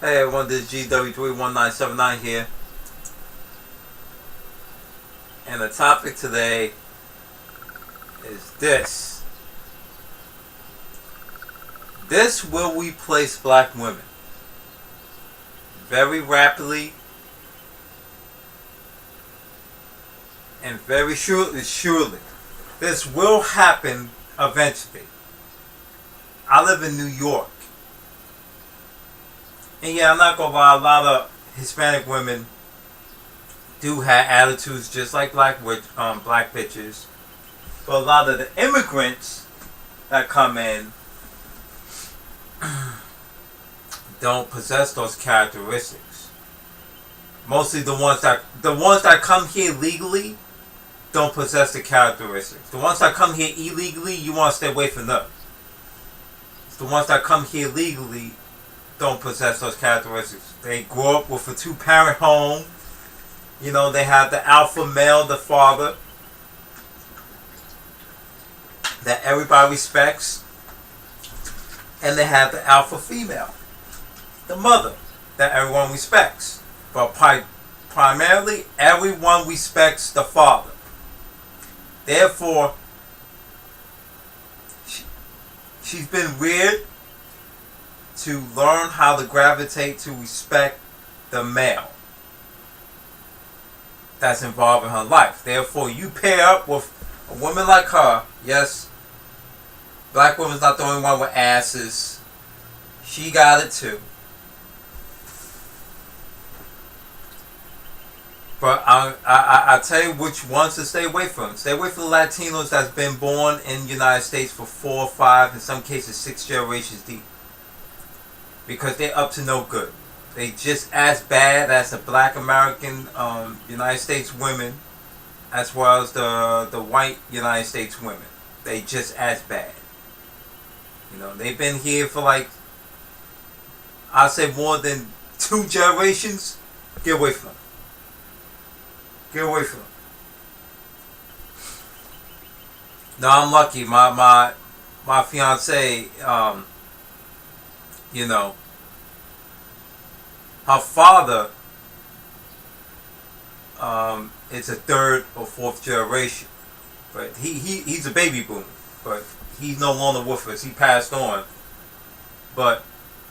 Hey everyone, this is GW31979 here. And the topic today is this. This will replace black women. Very rapidly and very surely. This will happen eventually. I live in New York. And yeah, I'm not gonna lie, a lot of Hispanic women do have attitudes just like black bitches. But a lot of the immigrants that come in don't possess those characteristics. Mostly the ones that come here legally don't possess the characteristics. The ones that come here illegally, you want to stay away from them. It's the ones that come here legally don't possess those characteristics. They grow up with a two-parent home. You know, they have the alpha male, the father, that everybody respects. And they have the alpha female, the mother, that everyone respects. But primarily, everyone respects the father. Therefore, she's been reared to learn how to gravitate to respect the male that's involved in her life. Therefore, you pair up with a woman like her. Yes, black woman's not the only one with asses. She got it too. But I tell you which ones to stay away from. Stay away from the Latinos that's been born in the United States for 4, 5, in some cases 6 generations deep. Because they're up to no good. They just as bad as the black American United States women, as well as the white United States women. They just as bad. You know, they've been here for like, I'd say more than 2 generations. Get away from them. Get away from them. Now I'm lucky. My fiance, you know, her father is a 3rd or 4th generation, but he's a baby boomer, but he's no longer with us. He passed on, but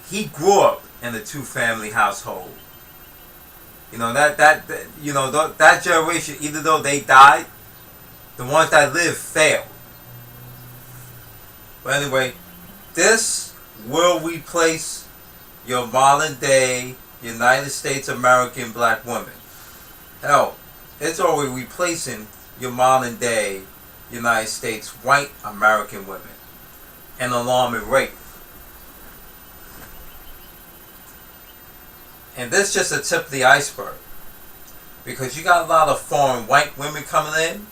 he grew up in a 2-family household. You know that generation, even though they died, the ones that lived failed. But anyway, this will replace your modern day United States American black women. Hell, it's already replacing your modern day United States white American women. An alarming rate. And this is just a tip of the iceberg. Because you got a lot of foreign white women coming in,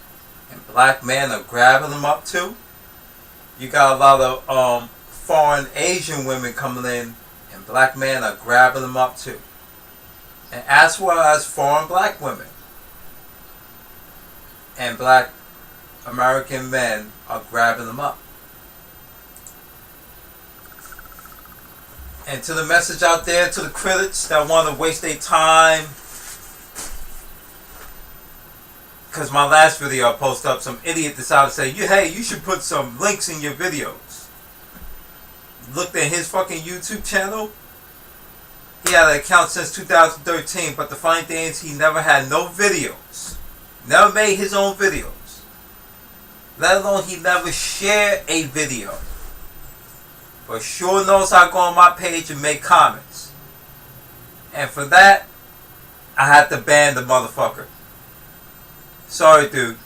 and black men are grabbing them up too. You got a lot of foreign Asian women coming in, and black men are grabbing them up too. And as well as foreign black women. And black American men are grabbing them up. And to the message out there, to the critics that want to waste their time, because my last video I posted up, some idiot decided to say, hey, you should put some links in your videos. Looked at his fucking YouTube channel. He had an account since 2013, but the funny thing is he never had no videos. Never made his own videos. Let alone he never shared a video. But sure knows how to go on my page and make comments. And for that, I had to ban the motherfucker. Sorry, dude.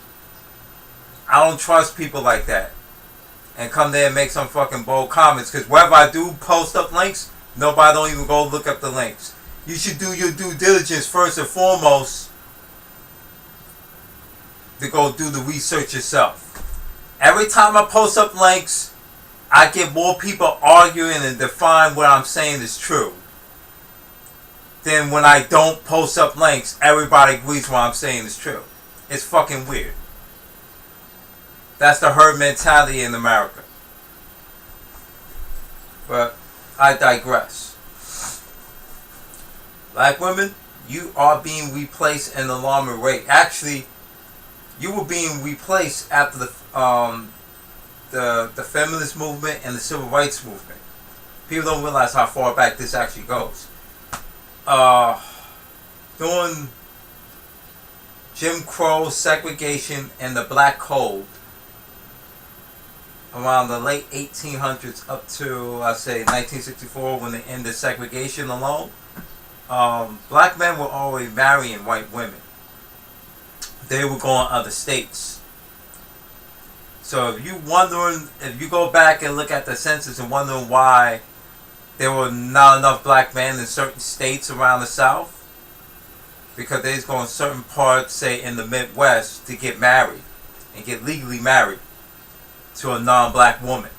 I don't trust people like that. And come there and make some fucking bold comments. Because wherever I do post up links, nobody don't even go look up the links. You should do your due diligence first and foremost to go do the research yourself. Every time I post up links, I get more people arguing and define what I'm saying is true. Then when I don't post up links, everybody agrees what I'm saying is true. It's fucking weird. That's the herd mentality in America. But I digress. Black women, you are being replaced at an alarming rate. Actually, you were being replaced after the feminist movement and the civil rights movement. People don't realize how far back this actually goes. During Jim Crow, segregation, and the Black Code, around the late 1800s up to, I say, 1964, when they ended segregation alone, black men were already marrying white women. They were going other states. So if you go back and look at the census and wondering why there were not enough black men in certain states around the South, because they was going certain parts, say in the Midwest, to get married and get legally married to a non-black woman,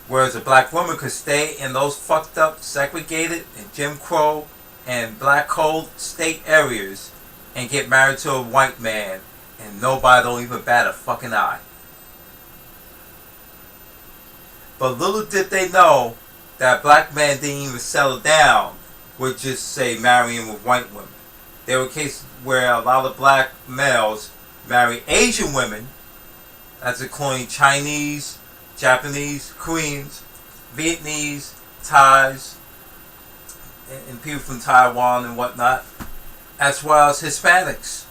whereas a black woman could stay in those fucked up, segregated, and Jim Crow and Black Code state areas and get married to a white man, and nobody don't even bat a fucking eye. But little did they know that black men didn't even settle down with just, say, marrying with white women. There were cases where a lot of black males marry Asian women, that's including Chinese, Japanese, Koreans, Vietnamese, Thais, and people from Taiwan and whatnot, as well as Hispanics.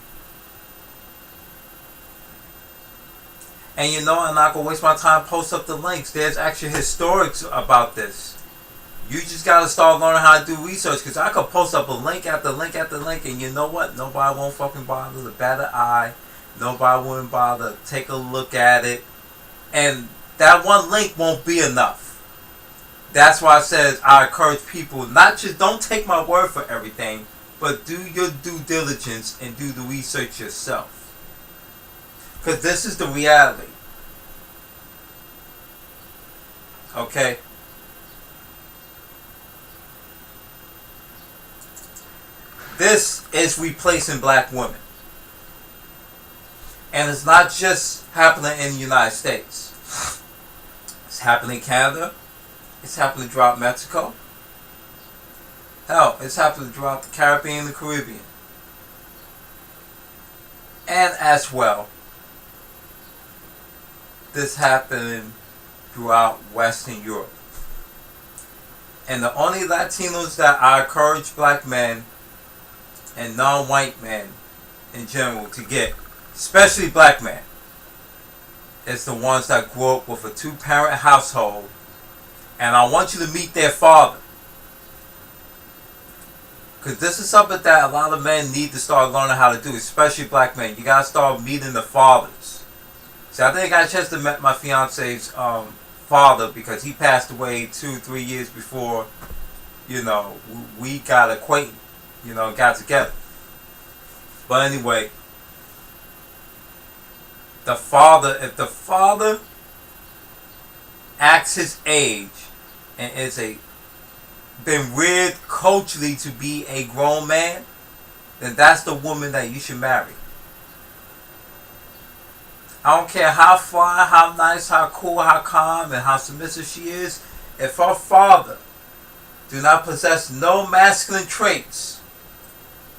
And you know, I'm not going to waste my time post up the links. There's actually historics about this. You just got to start learning how to do research, because I could post up a link after link after link, and you know what? Nobody won't fucking bother to bat an eye. Nobody wouldn't bother to take a look at it. And that one link won't be enough. That's why I said I encourage people, not just, don't take my word for everything, but do your due diligence and do the research yourself. Because this is the reality. Okay? This is replacing black women. And it's not just happening in the United States. It's happening in Canada. It's happening throughout Mexico. Hell, it's happening throughout the Caribbean and the Caribbean. And as well, this happening throughout Western Europe. And the only Latinos that I encourage black men and non-white men in general to get, especially black men, is the ones that grew up with a two-parent household. And I want you to meet their father. Because this is something that a lot of men need to start learning how to do, especially black men. You got to start meeting the fathers. See, I think I got a chance to meet my fiance's father, because he passed away 2-3 years before, we got acquainted, got together. But anyway, if the father acts his age and is been reared culturally to be a grown man, then that's the woman that you should marry. I don't care how fine, how nice, how cool, how calm, and how submissive she is. If her father do not possess no masculine traits,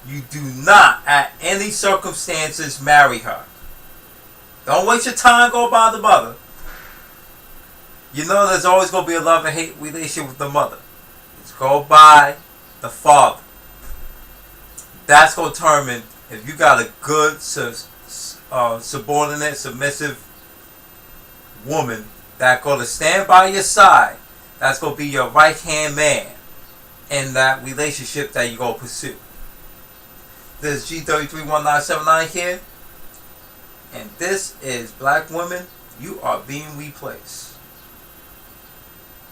you do not, at any circumstances, marry her. Don't waste your time going by the mother. You know there's always going to be a love and hate relationship with the mother. Just go by the father. That's going to determine if you got a good subordinate, submissive woman that's going to stand by your side. That's going to be your right-hand man in that relationship that you're going to pursue. This is G331979 here. And this is Black Women, You Are Being Replaced.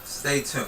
Stay tuned.